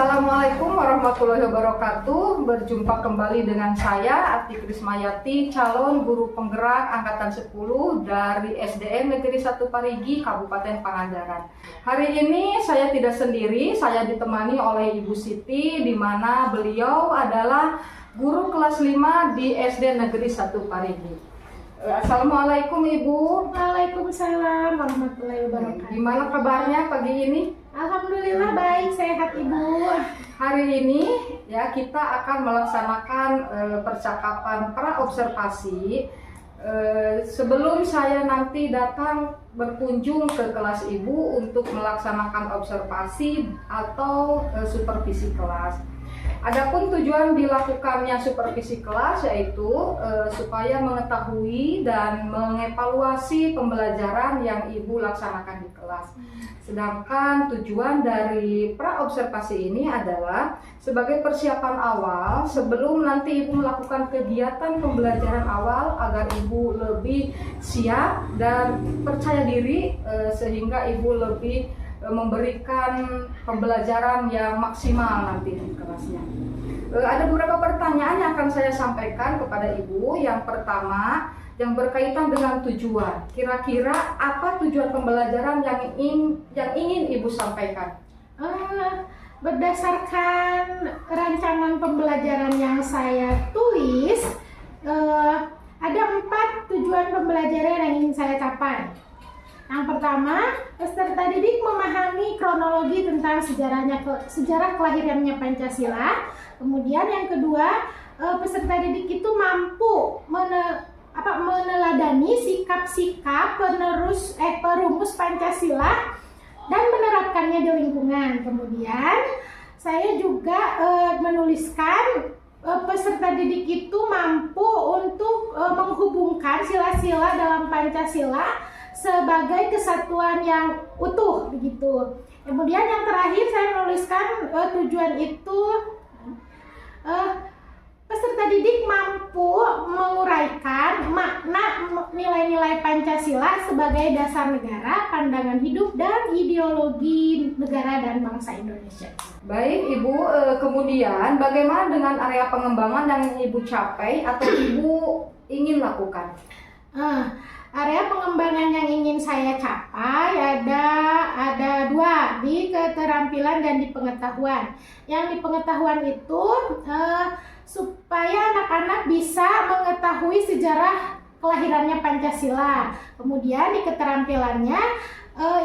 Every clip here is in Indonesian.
Assalamualaikum warahmatullahi wabarakatuh. Berjumpa kembali dengan saya Ati Krismayati, calon guru penggerak angkatan 10 dari SDN Negeri 1 Parigi, Kabupaten Pangandaran. Hari ini saya tidak sendiri, saya ditemani oleh Ibu Siti, di mana beliau adalah guru kelas 5 di SD Negeri 1 Parigi. Assalamualaikum Ibu. Waalaikumsalam warahmatullahi wabarakatuh. Gimana kabarnya pagi ini? Alhamdulillah baik, sehat Ibu. Hari ini ya kita akan melaksanakan percakapan praobservasi. Sebelum saya nanti datang berkunjung ke kelas Ibu untuk melaksanakan observasi atau supervisi kelas. Adapun tujuan dilakukannya supervisi kelas yaitu supaya mengetahui dan mengevaluasi pembelajaran yang Ibu laksanakan di kelas. Sedangkan tujuan dari praobservasi ini adalah sebagai persiapan awal sebelum nanti Ibu melakukan kegiatan pembelajaran awal agar Ibu lebih siap dan percaya diri sehingga Ibu lebih memberikan pembelajaran yang maksimal nanti di kelasnya. Ada beberapa pertanyaan yang akan saya sampaikan kepada Ibu. Yang pertama, yang berkaitan dengan tujuan. Kira-kira apa tujuan pembelajaran yang ingin Ibu sampaikan? Berdasarkan rancangan pembelajaran yang saya tulis, ada 4 tujuan pembelajaran yang ingin saya capai. Yang pertama, peserta didik memahami kronologi tentang sejarah kelahirannya Pancasila. Kemudian yang kedua, peserta didik itu mampu meneladani sikap-sikap perumus Pancasila dan menerapkannya di lingkungan. Kemudian saya juga menuliskan peserta didik itu mampu untuk menghubungkan sila-sila dalam Pancasila sebagai kesatuan yang utuh begitu. Kemudian yang terakhir saya menuliskan tujuan itu peserta didik mampu menguraikan makna nilai-nilai Pancasila sebagai dasar negara, pandangan hidup dan ideologi negara dan bangsa Indonesia. Baik Ibu, kemudian bagaimana dengan area pengembangan yang Ibu capai atau Ibu ingin lakukan? Area pengembangan yang ingin saya capai ada 2, di keterampilan dan di pengetahuan. Yang di pengetahuan itu supaya anak-anak bisa mengetahui sejarah kelahirannya Pancasila. Kemudian di keterampilannya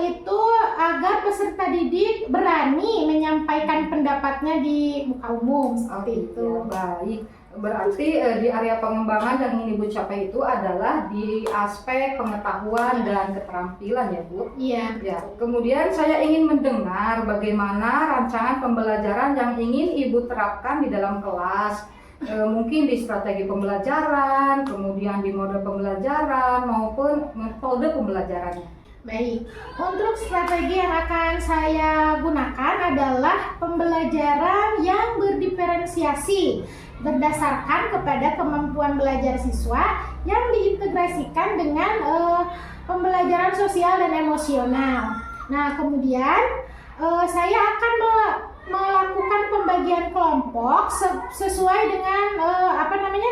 itu agar peserta didik berani menyampaikan pendapatnya di muka umum seperti itu. Baik. Berarti di area pengembangan yang ingin Ibu capai itu adalah di aspek pengetahuan dan keterampilan ya Bu? Iya. Ya. Kemudian saya ingin mendengar bagaimana rancangan pembelajaran yang ingin Ibu terapkan di dalam kelas. Mungkin di strategi pembelajaran, kemudian di mode pembelajaran maupun metode pembelajarannya. Baik, untuk strategi yang akan saya gunakan adalah pembelajaran yang berdiferensiasi berdasarkan kepada kemampuan belajar siswa yang diintegrasikan dengan pembelajaran sosial dan emosional. Nah, kemudian saya akan melakukan pembagian kelompok sesuai dengan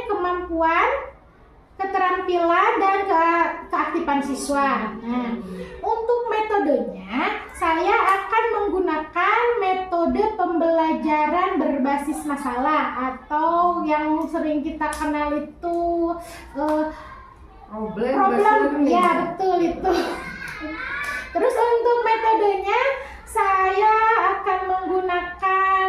kemampuan, keterampilan dan keaktifan siswa. Nah, untuk metodenya saya akan menggunakan metode pembelajaran berbasis masalah atau yang sering kita kenal itu problem. Ya, betul itu. Terus untuk metodenya saya akan menggunakan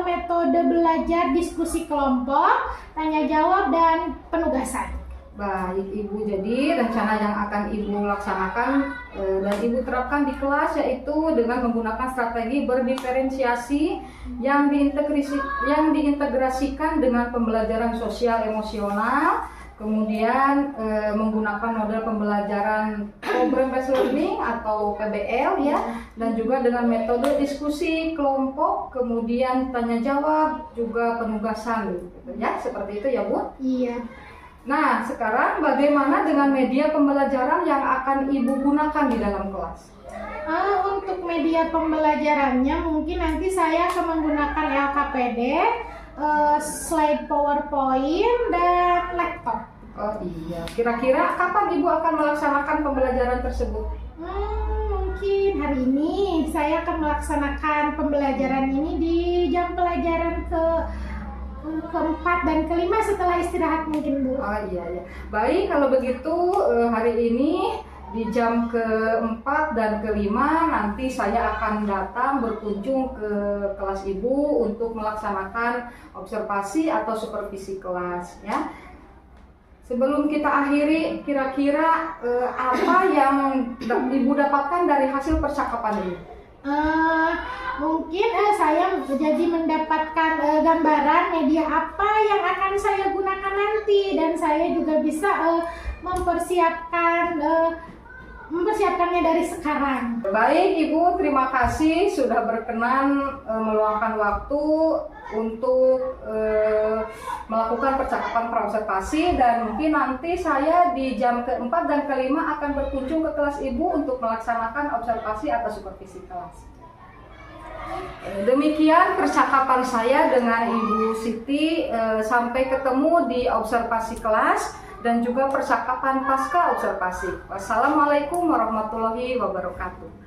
metode belajar diskusi kelompok, tanya jawab dan penugasan. Baik Ibu, jadi rencana yang akan Ibu laksanakan dan Ibu terapkan di kelas yaitu dengan menggunakan strategi berdiferensiasi yang diintegrasikan dengan pembelajaran sosial emosional, kemudian menggunakan model pembelajaran program based learning atau PBL ya, dan juga dengan metode diskusi kelompok, kemudian tanya jawab, juga penugasan gitu ya, seperti itu ya Bu? Iya. Nah, sekarang bagaimana dengan media pembelajaran yang akan Ibu gunakan di dalam kelas? Untuk media pembelajarannya mungkin nanti saya akan menggunakan LKPD, slide PowerPoint, dan laptop. Oh iya, kira-kira kapan Ibu akan melaksanakan pembelajaran tersebut? Mungkin hari ini saya akan melaksanakan pembelajaran ini di jam pelajaran keempat dan kelima setelah istirahat mungkin, Bu. Oh iya. Baik, kalau begitu hari ini di jam keempat dan kelima nanti saya akan datang berkunjung ke kelas Ibu untuk melaksanakan observasi atau supervisi kelas ya. Sebelum kita akhiri, kira-kira apa yang Ibu dapatkan dari hasil percakapan ini? Mungkin saya jadi mendapatkan gambaran media apa yang akan saya gunakan nanti, dan saya juga bisa mempersiapkannya dari sekarang. Baik Ibu, terima kasih sudah berkenan meluangkan waktu untuk melakukan percakapan praobservasi, dan mungkin nanti saya di jam keempat dan kelima akan berkunjung ke kelas Ibu untuk melaksanakan observasi atau supervisi kelas. Demikian percakapan saya dengan Ibu Siti. Sampai ketemu di observasi kelas dan juga percakapan pasca observasi. Wassalamualaikum warahmatullahi wabarakatuh.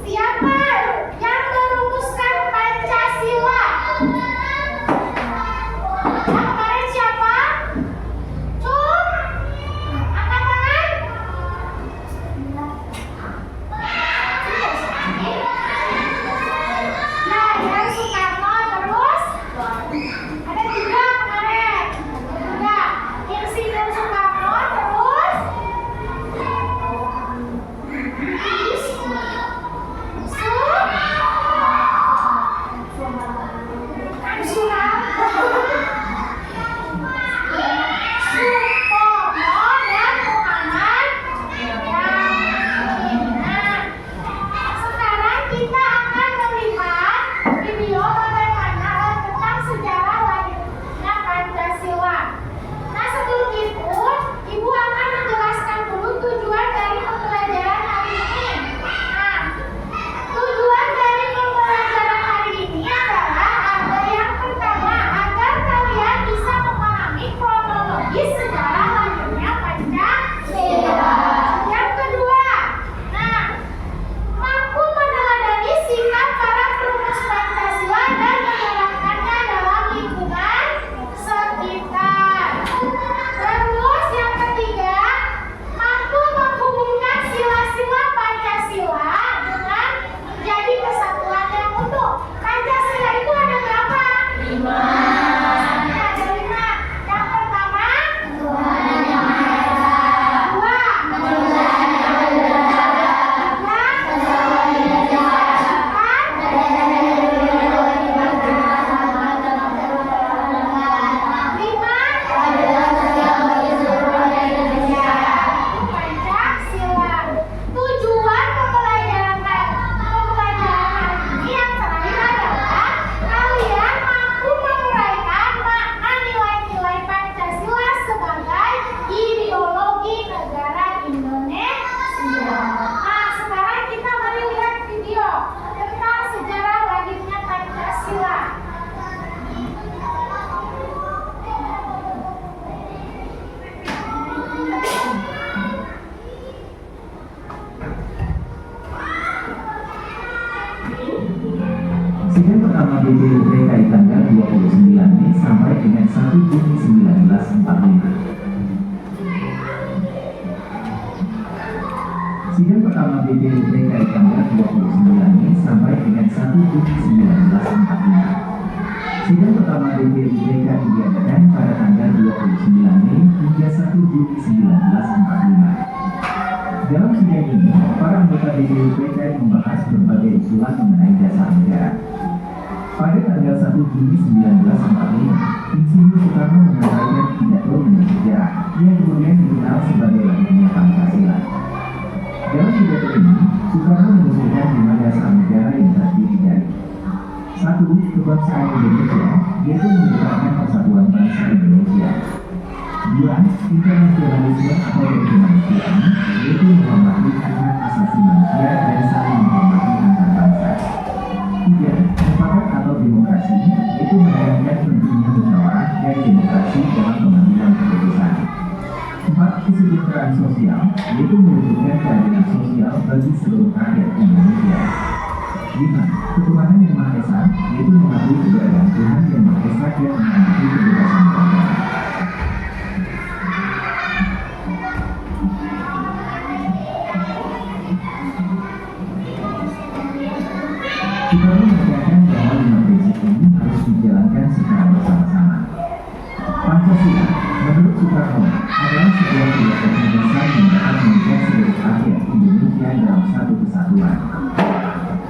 Siapa yang merumuskan Pancasila? Yang kemarin siapa? Cung? Angkat tangan. Ya, yang Soekarno terus. Ada 3 kemarin. 3. Insiden Soekarno terus. Sekarang kita akan melihat video bagaimana tentang sejarah lahirnya Pancasila. Nah, sebelum itu, Ibu akan menjelaskan dulu tujuan dari pembelajaran hari ini. Nah, tujuan dari pembelajaran hari ini adalah ada yang pertama, agar kalian bisa memahami kronologis sejarah lahirnya Pancasila. Yang kedua, mampu meneladani sikap para perumus Pancasila dan menerapkannya dalam lingkungan sekitar. Terus yang ketiga, mampu menghubungkan sila-sila Pancasila dengan menjadi kesatuan yang utuh. Pancasila itu ada berapa? 5. Ada 5. Yang pertama, Tuhan Yang Maha Esa. 2, Pancasila. Sidang pertama DPU DKI tanggal 29 Mei sampai dengan 1 Juni 1945. Sidang pertama DPU DKI diadakan pada tanggal 29 Mei hingga 1 Juni 1945. Dalam sidang ini, para anggota DPU DKI membahas berbagai usulan mengenai dasar negara. Pada tanggal 1 Juni 1945, Insinyur Soekarno menyampaikan pidato mengenai sejarah yang kemudian dikenal sebagai lahirnya Pancasila. Dalam pidato ini, Soekarno mengusulkan 5 dasar negara yang terdiri dari 1. Kebangsaan Indonesia, yaitu menciptakan persatuan bangsa Indonesia. 2. Internasionalisme atau kemanusiaan, yaitu menghormati hak asasi manusia dan saling menghormati antar bangsa. 3. Mufakat atau demokrasi, yaitu menekankan pentingnya musyawarah dan demokrasi dalam pengambilan keputusan. 4. Kesejahteraan sosial, yaitu mewujudkan keadilan sosial bagi seluruh rakyat Indonesia. 5. Ketuhanan Yang Maha Esa, yaitu mengakui keberadaan Tuhan Yang Maha Esa dan menghormati kebebasan beragama. Soekarno menekankan bahwa 5 prinsip ini harus dijalankan secara bersama-sama. Pancasila, menurut Soekarno, adalah sebuah filosofi besar yang dapat mengikat seluruh rakyat Indonesia dalam satu kesatuan.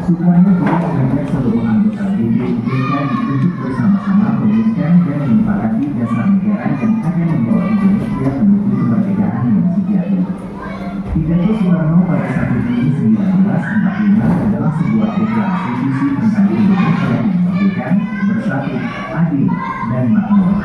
Soekarno juga mengajak seluruh anggota DPU DKI untuk bersama-sama merumuskan dan menyepakati dasar negara yang akan membawa Indonesia menuju kemerdekaan yang sejati. Pidato Soekarno pada 1 Juni 1945 adalah sebuah deklarasi visi tentang Indonesia yang merdeka, bersatu, adil, dan makmur.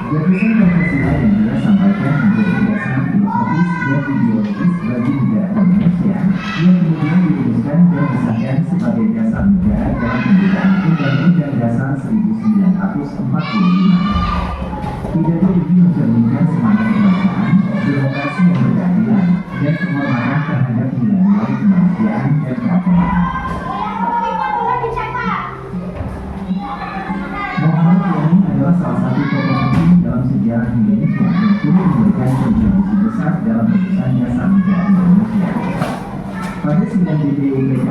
Gagasan Pancasila yang dia sampaikan menjadi dasar filosofis dan ideologis bagi negara Indonesia yang kemudian dirumuskan dan disahkan sebagai dasar negara dalam pembukaan Undang-Undang Dasar 1945. Pidato ini mencerminkan semangat kebangsaan, demokrasi yang berkeadilan, dengan BPUPK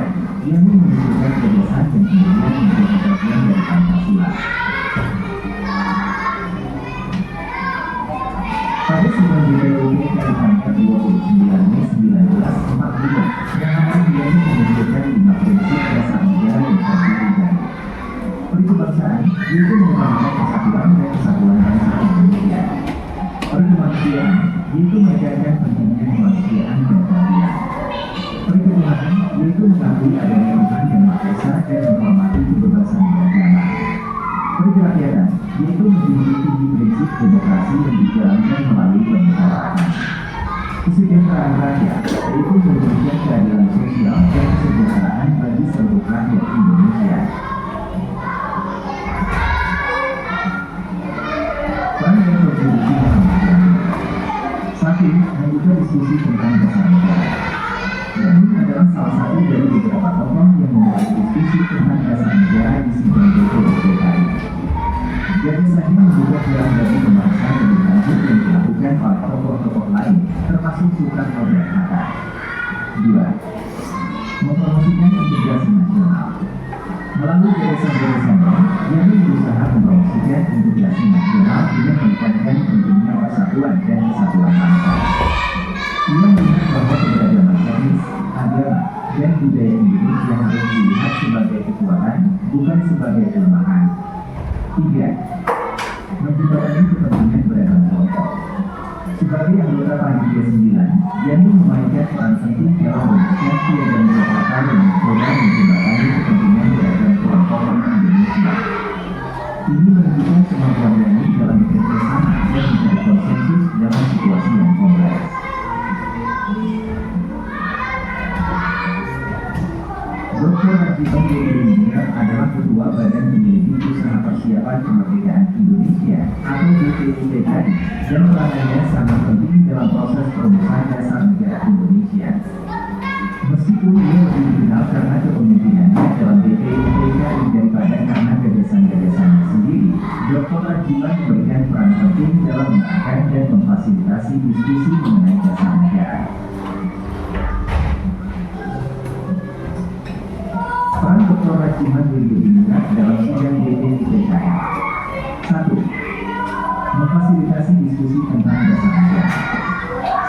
yang menunjukkan gagasan dan kemudian menjadi bagian dari Pancasila. Pada sidang BPUPK tanggal 29 Mei 1945, Muhammad Diani menunjukkan 5 prinsip dasar negara yang terdiri. Perkebangsaan, yaitu mengedepankan kesatuan dan kesatuan bangsa Indonesia. Perkemanusiaan, yaitu menekankan pentingnya kemanusiaan dan keadilan. Perketuhanan, yaitu mengakui adanya Tuhan yang Maha Esa dan menghormati kebebasan beragama. Kerakyatan, yaitu menjunjung tinggi prinsip demokrasi yang dijalankan melalui kenegaraan. Kesejahteraan rakyat, yaitu mewujudkan keadilan sosial dan kesejahteraan bagi seluruh rakyat Indonesia. Peran dan kontribusi Muhammadiyah. 1. Membuka diskusi tentang dasar negara. Ini adalah salah satu dari beberapa tokoh yang memulai diskusi tentang dasar negara di sidang BPUPKI. Gagasannya membuka jalan bagi pembahasan lebih lanjut yang dilakukan oleh tokoh-tokoh lain, termasuk Soekarno dan Hatta. 2. Mempromosikan integrasi nasional. Melalui gagasan-gagasannya, Diani berusaha mempromosikan integrasi nasional dengan menekankan pentingnya persatuan dan kesatuan bangsa. Ia melihat bahwa keberagaman etnis, agama, dan budaya Indonesia harus dilihat sebagai kekuatan, bukan sebagai kelemahan. 3. Menjembatani kepentingan beragam kelompok. Sebagai anggota Panitia 9, Diani memainkan peran penting dalam memutuskan piagam Jakarta yang mencoba menjembatani kepentingan beragam kelompok Indonesia. Ini menunjukkan kemampuan Diani dalam bekerja sama dan mencari konsensus dalam situasi yang kompleks. Dr. Rajivan Junior adalah Ketua Badan Penyelidik Usaha Persiapan Kemerdekaan Indonesia atau BPUPKI dan peranannya sangat penting dalam proses perumusan dasar negara Indonesia. Meskipun ia lebih dikenal karena kepemimpinannya dalam BPUPKI daripada karena gagasan-gagasannya sendiri, Dr. Rajivan memberikan peran penting dalam mengarahkan dan memfasilitasi diskusi mengenai dasar negara. Peran Dr. Rajivan diingat dalam sidang BPUPKI. 1. Memfasilitasi diskusi tentang dasar negara.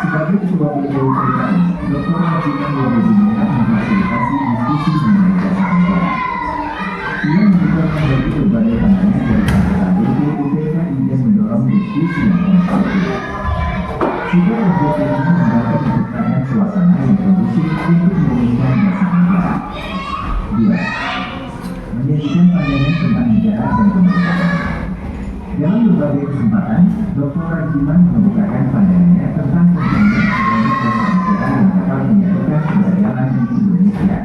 Sebagai Ketua BPUPKI, Dr. Rajivan diingat memfasilitasi diskusi mengenai dasar negara. Ia mencoba membagi berbagai pandangan dari anggota BPUPKI dan mendorong diskusi yang konstruktif. Sidang objektif ini membantu menciptakan suasana yang kondusif untuk merumuskan dasar negara. 2. Menyajikan pandangan tentang negara dan kemerdekaan. Dalam berbagai kesempatan, Dr. Rajivan mengemukakan pandangannya tentang pentingnya adanya dasar negara yang dapat menyatukan keberagaman di Indonesia.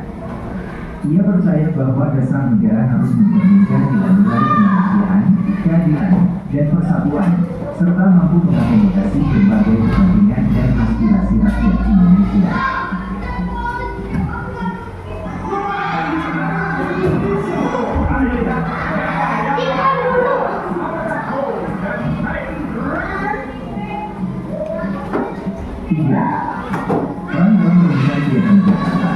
Ia percaya bahwa dasar negara harus mencerminkan nilai-nilai kemanusiaan, keadilan, dan persatuan, serta mampu mengakomodasi berbagai kepentingan dan aspirasi rakyat Indonesia. Peran dalam perusahaan piagam Jakarta.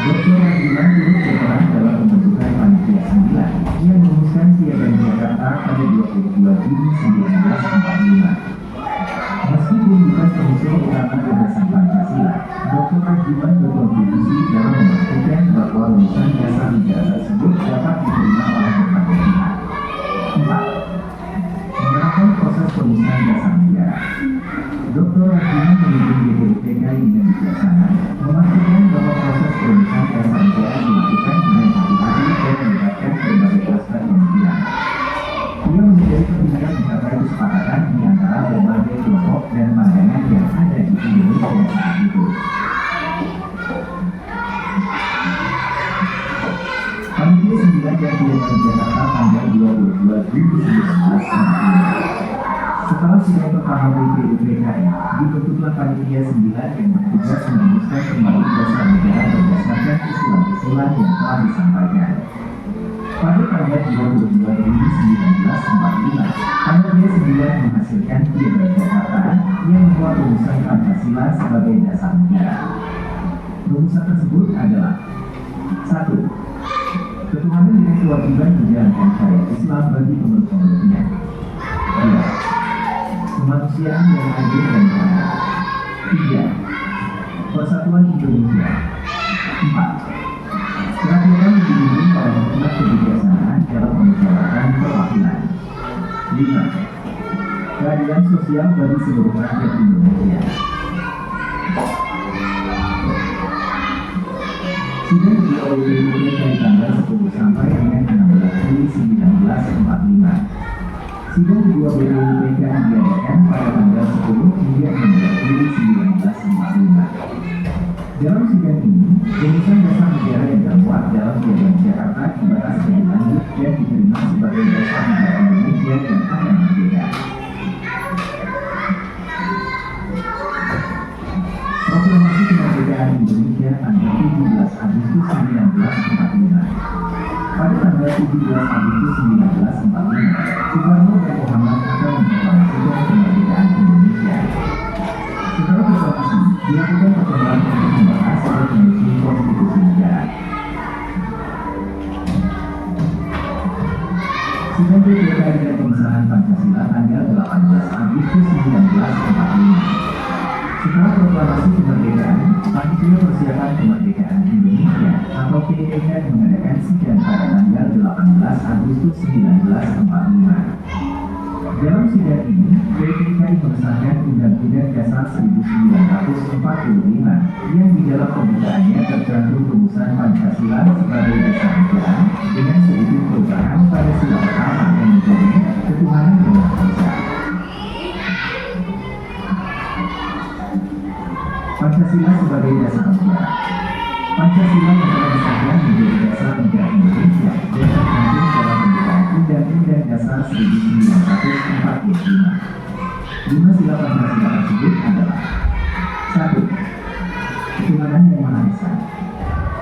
Dr. Rajivan turut berperan dalam pembentukan Panitia 9 yang merumuskan piagam Jakarta pada 22 Juni 1945. Meskipun bukan pengusul utama gagasan Pancasila, Dr. Rajivan berkontribusi dalam memastikan bahwa rumusan dasar negara tersebut dapat diterima oleh berbagai pihak. 4. Menerapkan proses perumusan dasar negara. Dr. Rajivan memimpin BPUPKI dengan bijaksana, memastikan bahwa proses perumusan dasar negara dilakukan dengan hati-hati dan melibatkan berbagai aspek pemikiran. Ia menjadi pentingnya mencapai kesepakatan di antara berbagai kelompok dan pandangan yang ada di Indonesia saat itu. Panitia 9 dan Piagam Jakarta tanggal 22 Juni 1945. Setelah sidang pertama BPUPKI, dibentuklah Panitia 9 yang bertugas merumuskan kembali dasar negara berdasarkan usulan-usulan yang telah disampaikan. Pada tanggal 22 Juni 1945, Panitia 9 menghasilkan Piagam Jakarta yang membuat rumusan Pancasila sebagai dasar negara. Rumusan tersebut adalah: 1. Ketuhanan dengan kewajiban menjalankan syariat Islam bagi pemeluk-pemeluknya. 2. Kemanusiaan yang adil dan beradab. 3. Persatuan Indonesia. 4. Kerakyatan dibimbing pada hikmat kebijaksanaan dalam pemusyawaratan perwakilan. 5. Keadilan sosial bagi seluruh rakyat Indonesia. Sidang kedua WPUP dari tanggal 10 sampai dengan 16 Juli 1945. Sidang kedua WPUPK diadakan pada tanggal 10 hingga 16 Juli 1945. Dalam sidang ini, rumusan dasar negara yang termuat dalam Piagam Jakarta dibahas lebih lanjut dan diterima sebagai dasar negara Indonesia yang akan merdeka. Proklamasi Kemerdekaan Indonesia tanggal 17 Agustus 1945. Pada tanggal 17 Agustus 1945, Soekarno dan Muhammad akan memproklamasikan kemerdekaan Indonesia. Setelah proklamasi, dilakukan pertemuan untuk membahas dan menyusun konstitusi negara. Sidang PPK dengan pengesahan Pancasila tanggal 18 Agustus 1945. Setelah proklamasi kemerdekaan, Panitia Persiapan Kemerdekaan Indonesia atau PPK mengadakan sidang pada tanggal 18 Agustus 1945. Dalam sidang ini, PPK mengesahkan Undang-Undang Dasar 1945 yang di dalam pembukaannya tercantum rumusan Pancasila sebagai dasar negara dengan sedikit perubahan pada sila pertama yang menjadi ketuhanan yang Maha Esa. Pancasila sebagai dasar negara. Pancasila yang telah disahkan menjadi dasar negara Indonesia dan tercantum dalam pembukaan Undang-Undang Dasar 1945. 5 sila Pancasila tersebut adalah: 1. Ketuhanan yang Maha Esa.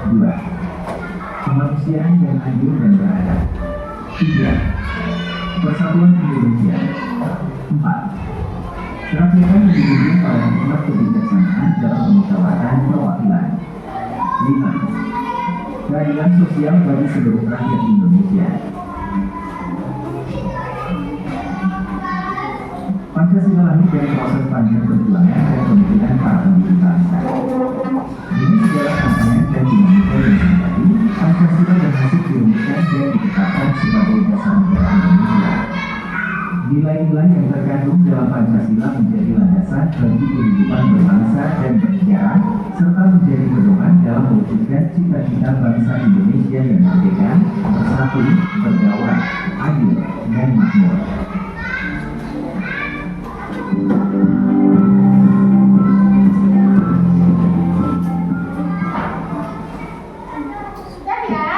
2. Kemanusiaan yang adil dan beradab. 3. Persatuan Indonesia. 4. Kerakyatan dibimbing pada hikmat kebijaksanaan dalam pemusyawaratan perwakilan. 5. Keadilan sosial bagi seluruh rakyat Indonesia. Pancasila lahir dari proses panjang perjuangan dan pemikiran para pendiri bangsa. Dengan segala tantangan dan dinamika yang terjadi, Pancasila berhasil dirumuskan dan ditetapkan sebagai dasar negara Indonesia. Nilai-nilai yang terkandung dalam Pancasila menjadi landasan bagi kehidupan berbangsa dan bernegara, serta menjadi pedoman dalam mewujudkan cita-cita bangsa Indonesia yang merdeka, bersatu, berdaulat, adil, dan makmur. Sudah ya?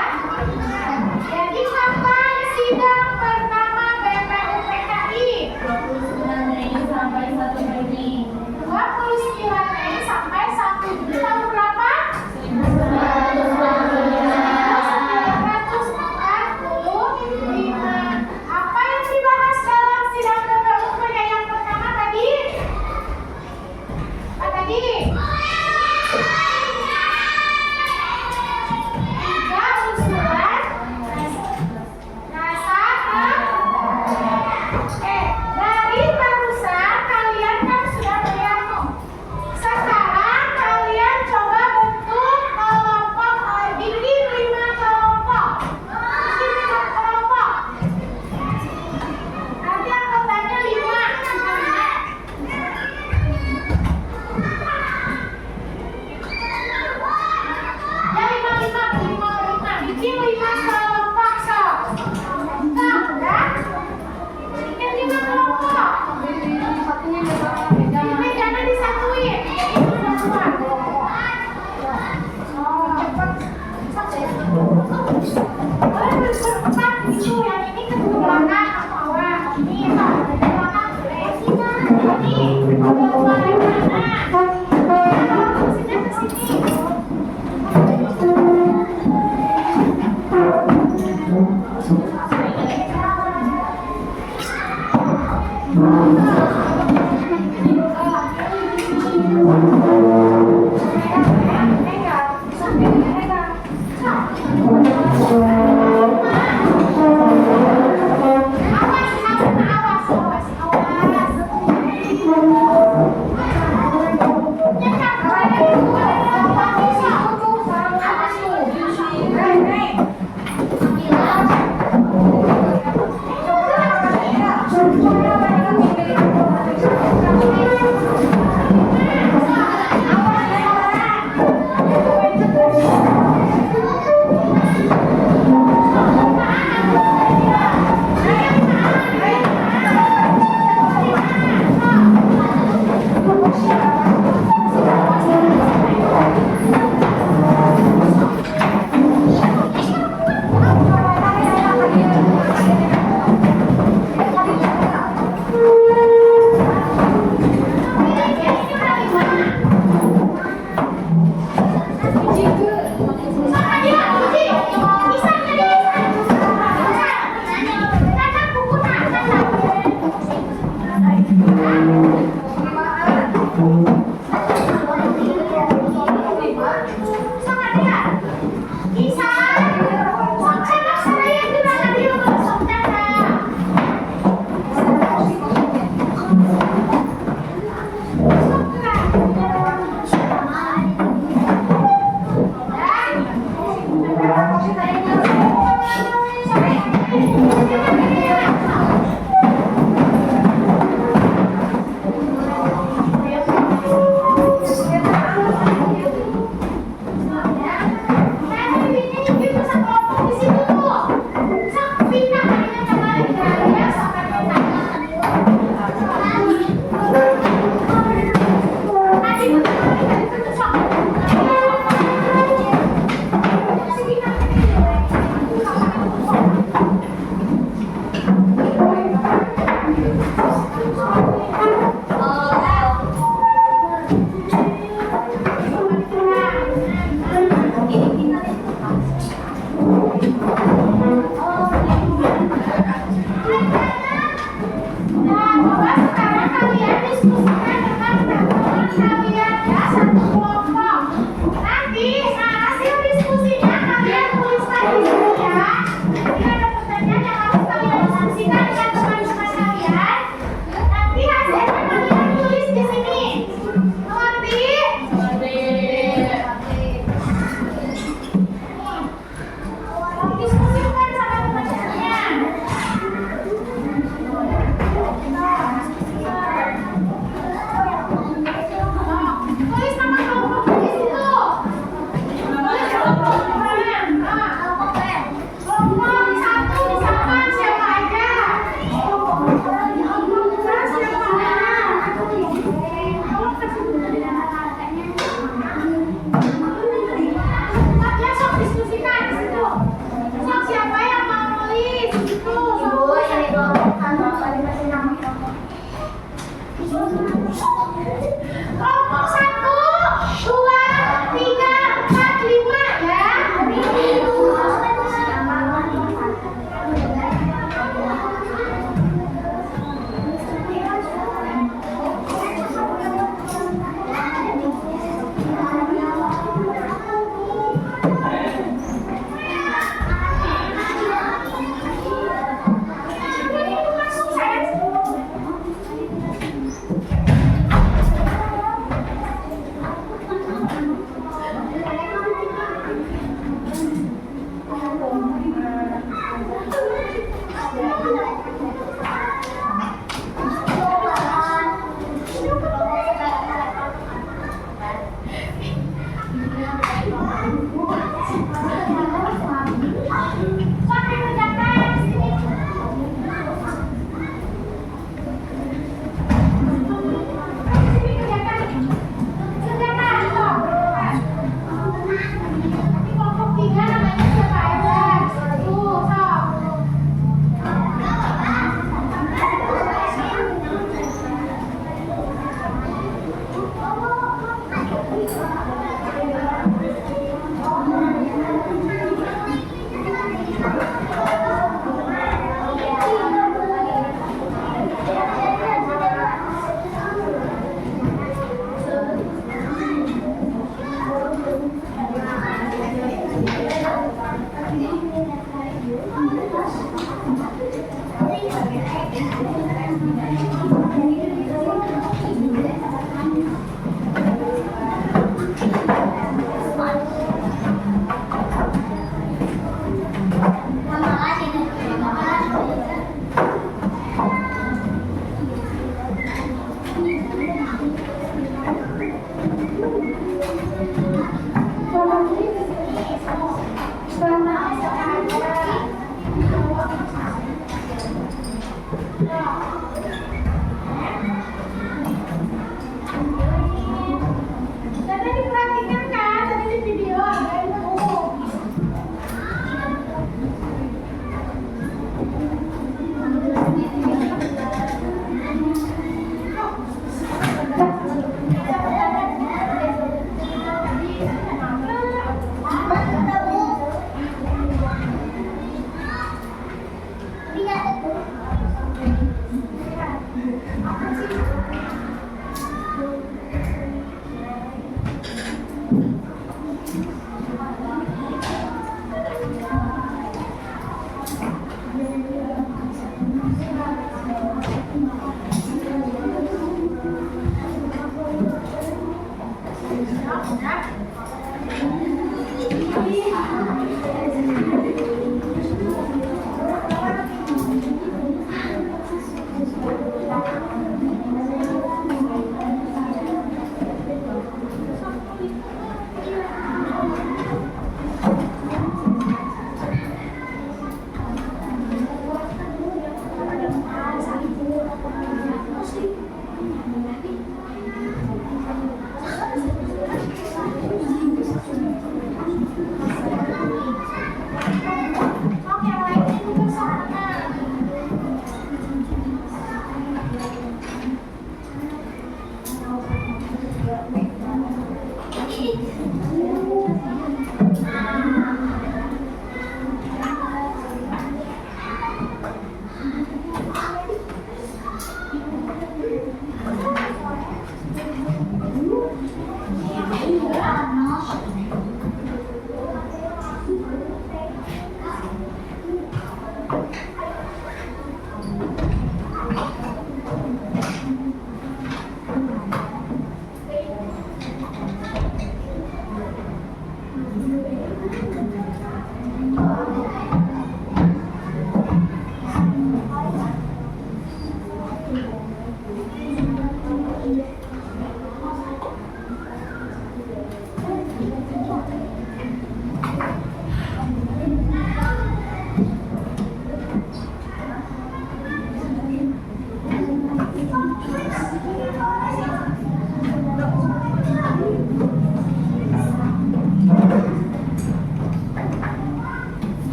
Jadi kapan sidang pertama BPUPKI? 29 Mei sampai 1 Juni 29 Mei sampai 1 Juni tahun berapa? 1945. Apa yang dibahas dalam sidang BPUPKI yang pertama tadi? Apa tadi? 3 usulan dasar. Dari barusan kalian kan sudah berhitung. Sekarang kalian coba bentuk kelompok, bikin 5 kelompok. Bikin 5 kelompok. Nanti anggotanya 5. Ya 5. Bikin 5 kelompok sob. Nah, udah. Bikin 5 kelompok. Ini jangan disatuin. Ini satuan. Oh, cepat. Boleh bercepat gitu. Yang ini ke belakang atau bawah. Ini kalau ke belakang boleh. Ini keluar dari mana? Sini ke sini. Tadi diperhatikan kan, tadi di video ada itu.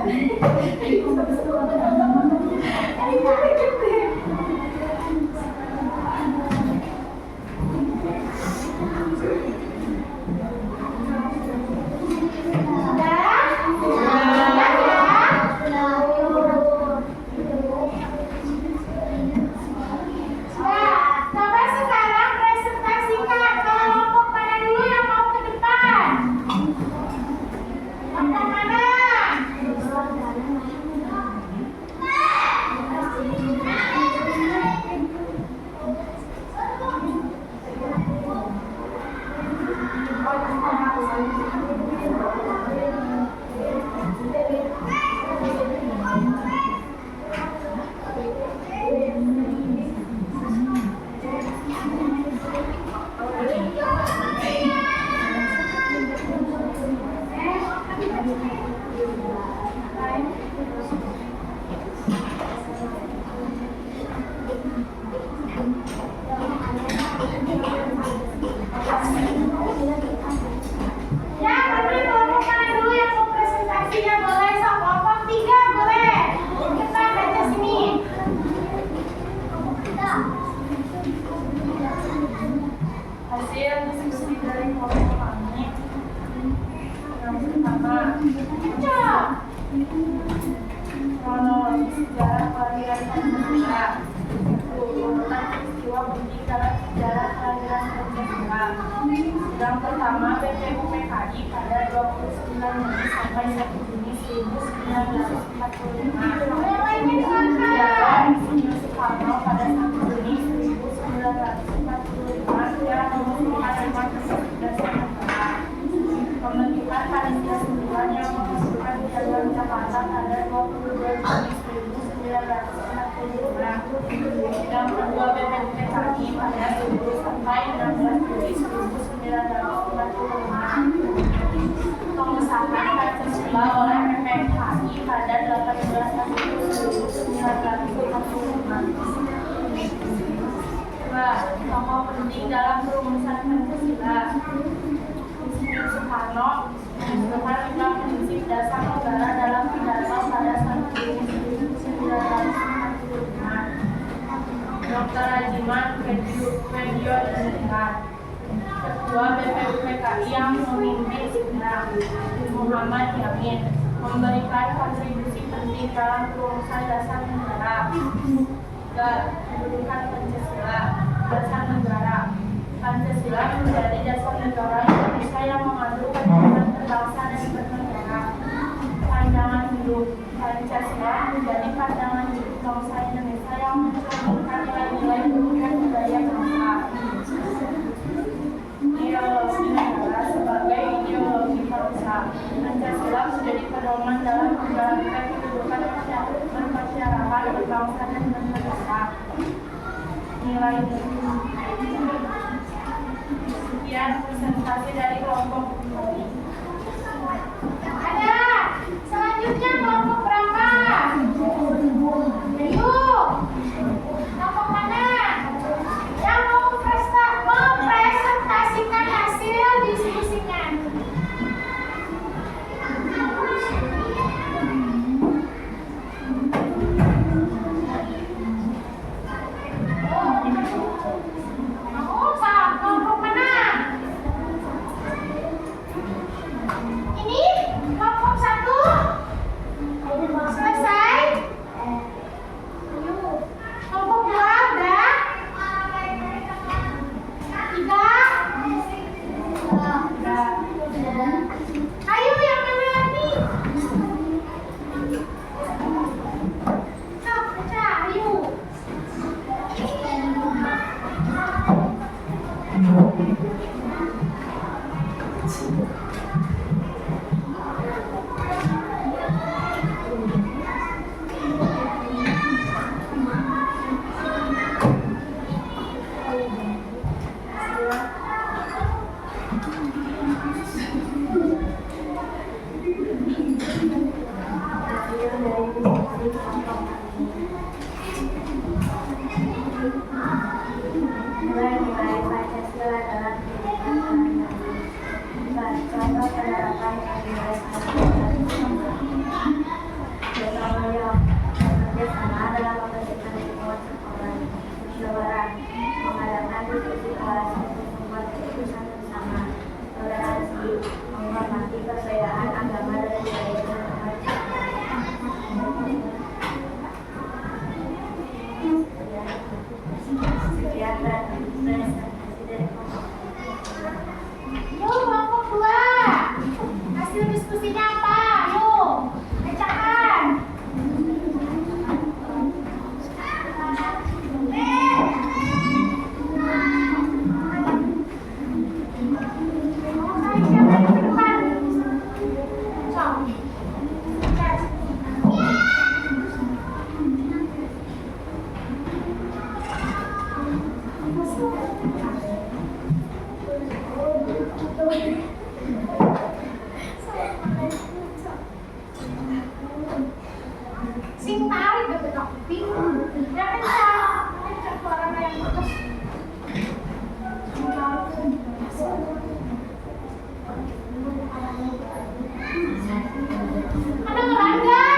Coba sekarang presentasikan kelompok mana dulu yang mau ke depan. Kelompok mana? Ya, tapi kelompok mana dulu yang mau presentasinya boleh, so kelompok 3 boleh. Kita baca sini. Hasil diskusi dari kelompok kami yang pertama, Cok. kronologi sejarah kelahiran Pancasila. Urutan peristiwa penting dalam sejarah kelahiran Pancasila. Yang pertama, BPUPKI pada 29 Mei sampai 1 Juni 1945. Sejarah Insinyur Soekarno pada 1 Juni 1945 yang memutuskan Dewan Dasar Negara. Pembentukan Panitia Sembilan yang memasukkan Piagam Jakarta pada 22 Juni 1945. Yang kedua, BPUPKI pada 10 sampai 16 Juli 1945. Pengesahan Pancasila oleh PPKI pada 18 Agustus 1945. Dua, tokoh penting dalam perumusan Pancasila. Insinyur Soekarno menentukan 5 prinsip dasar negara dalam pidato pada 1 Juni 1945. Dr. Rajiman Wedyo Indrikan, Ketua BPUPKI yang memimpin sidang, Muhammad Yamin, memberikan kontribusi penting dalam perumusan dasar negara. Kedudukan Pancasila, dasar negara. Pancasila menjadi dasar negara Indonesia yang mengandung ketuhanan berbangsa dan bernegara. Pandangan hidup Pancasila menjadi pandangan hidup bangsa Indonesia yang mencerminkan nilai-nilai luhur dan budaya bangsa. Ideologi negara sebagai ideologi bangsa. Pancasila menjadi pedoman dalam menjalankan kehidupan bermasyarakat, berbangsa dan bernegara. Nilai sekian presentasi dari kelompok kami. Ada. Selanjutnya kelompok berapa? Ayo. Kelompok mana? Yang mau mempresentasikan hasil diskusinya. Kelompok mana? Ini kelompok 1 selesai. Kelompok 2 udah. 3. Ayo yang mana lagi? Baca, ayo. Nilai-nilai Pancasila dalam kehidupan sehari-hari. Contoh penerapan nilai-nilai Pancasila. Ya kencang suaranya yang putus. Kedengeran nggak?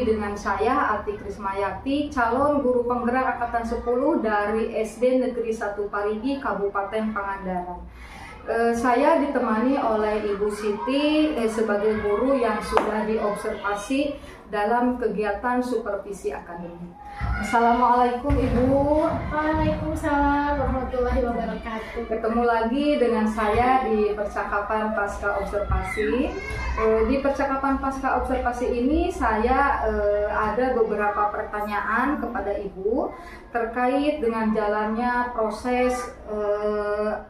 lagi dengan saya Ati Krismayati, calon guru penggerak angkatan 10 dari SD Negeri 1 Parigi, Kabupaten Pangandaran. Saya ditemani oleh Ibu Siti sebagai guru yang sudah diobservasi dalam kegiatan supervisi akademik. Assalamualaikum Ibu. Waalaikumsalam warahmatullahi wabarakatuh. Ketemu lagi dengan saya di percakapan pasca observasi. Di percakapan pasca observasi ini saya ada beberapa pertanyaan kepada Ibu terkait dengan jalannya proses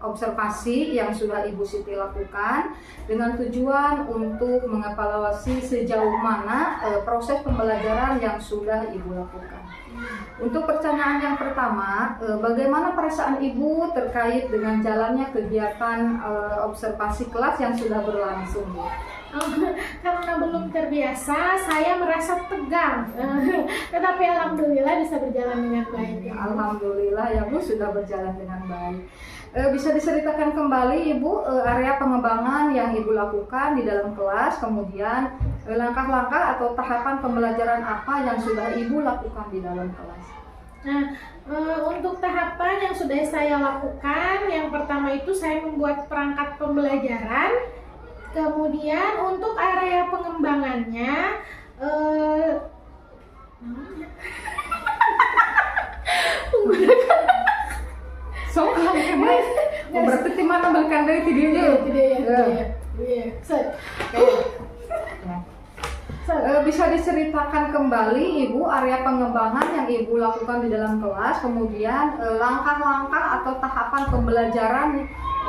observasi yang sudah Ibu Siti lakukan dengan tujuan untuk mengevaluasi sejauh mana proses pembelajaran yang sudah Ibu lakukan. Untuk pertanyaan yang pertama, bagaimana perasaan Ibu terkait dengan jalannya kegiatan observasi kelas yang sudah berlangsung? Karena belum terbiasa, saya merasa tegang. Tetapi alhamdulillah bisa berjalan dengan baik. Alhamdulillah ya Bu, sudah berjalan dengan baik. Bisa diceritakan kembali Ibu area pengembangan yang Ibu lakukan di dalam kelas, kemudian langkah-langkah atau tahapan pembelajaran apa yang sudah Ibu lakukan di dalam kelas? Nah, untuk tahapan yang sudah saya lakukan, yang pertama itu saya membuat perangkat pembelajaran. Kemudian untuk area pengembangannya, Berarti di mana balikan dari videonya? Bisa diceritakan kembali Ibu area pengembangan yang Ibu lakukan di dalam kelas, kemudian langkah-langkah atau tahapan pembelajaran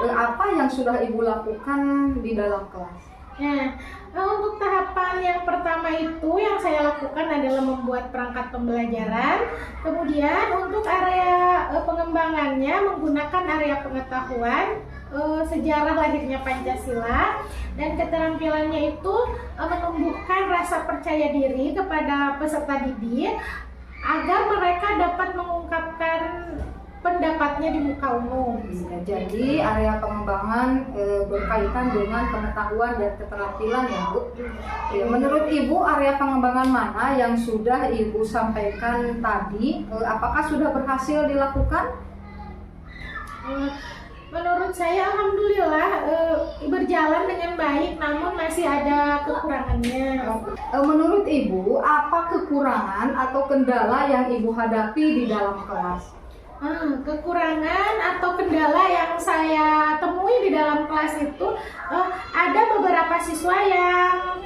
apa yang sudah Ibu lakukan di dalam kelas? Nah, untuk tahapan yang pertama itu yang saya lakukan adalah membuat perangkat pembelajaran. Kemudian untuk area pengembangannya menggunakan area pengetahuan sejarah lahirnya Pancasila, dan keterampilannya itu menumbuhkan rasa percaya diri kepada peserta didik agar mereka dapat mengungkapkan pendapatnya di muka umum. Jadi area pengembangan berkaitan dengan pengetahuan dan keterampilan ya Bu. Ya, menurut Ibu area pengembangan mana yang sudah Ibu sampaikan tadi, apakah sudah berhasil dilakukan? Menurut saya alhamdulillah berjalan dengan baik, namun masih ada kekurangannya. Menurut Ibu apa kekurangan atau kendala yang Ibu hadapi di dalam kelas? Kekurangan atau kendala yang saya temui di dalam kelas itu ada beberapa siswa yang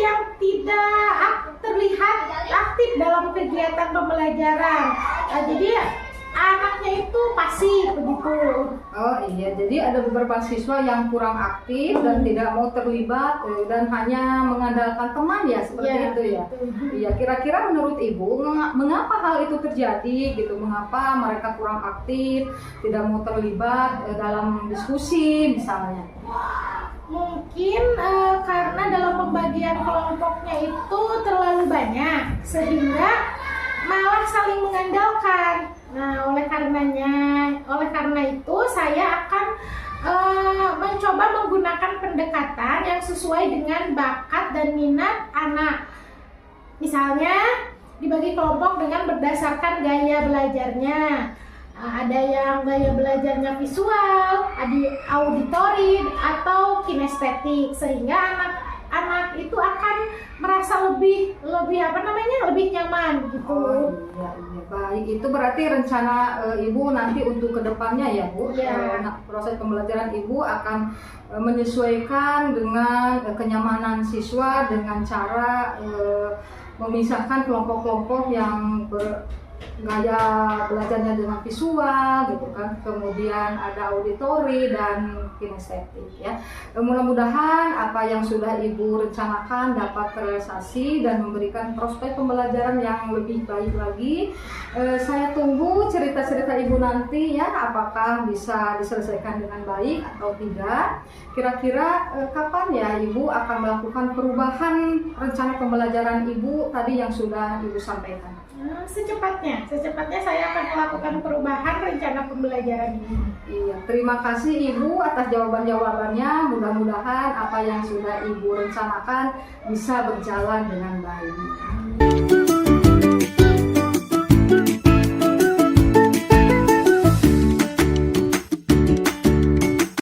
yang tidak terlihat aktif dalam kegiatan pembelajaran. Jadi anaknya itu pasif begitu. Oh iya, jadi ada beberapa siswa yang kurang aktif dan tidak mau terlibat dan hanya mengandalkan teman ya, seperti itu ya. Iya, kira-kira menurut Ibu mengapa hal itu terjadi gitu? Mengapa mereka kurang aktif, tidak mau terlibat dalam diskusi misalnya? Mungkin karena dalam pembagian kelompoknya itu terlalu banyak sehingga malah saling mengandalkan. Nah, oleh karena itu saya akan mencoba menggunakan pendekatan yang sesuai dengan bakat dan minat anak. Misalnya dibagi kelompok dengan berdasarkan gaya belajarnya. Ada yang gaya belajarnya visual, auditori, atau kinestetik, sehingga anak itu akan merasa lebih nyaman gitu. Oh, iya. Baik, itu berarti rencana Ibu nanti untuk kedepannya ya Bu. Proses pembelajaran Ibu akan menyesuaikan dengan kenyamanan siswa dengan cara memisahkan kelompok-kelompok yang gaya belajarnya dengan visual gitu kan, kemudian ada auditori dan kinestetik ya. Mudah-mudahan apa yang sudah Ibu rencanakan dapat terrealisasi dan memberikan prospek pembelajaran yang lebih baik lagi. Saya tunggu cerita-cerita Ibu nanti ya, apakah bisa diselesaikan dengan baik atau tidak. Kira-kira kapan ya Ibu akan melakukan perubahan rencana pembelajaran Ibu tadi yang sudah Ibu sampaikan? Secepatnya saya akan melakukan perubahan rencana pembelajaran ini. Iya, terima kasih Ibu atas atas jawaban-jawabannya. Mudah-mudahan apa yang sudah Ibu rencanakan bisa berjalan dengan baik.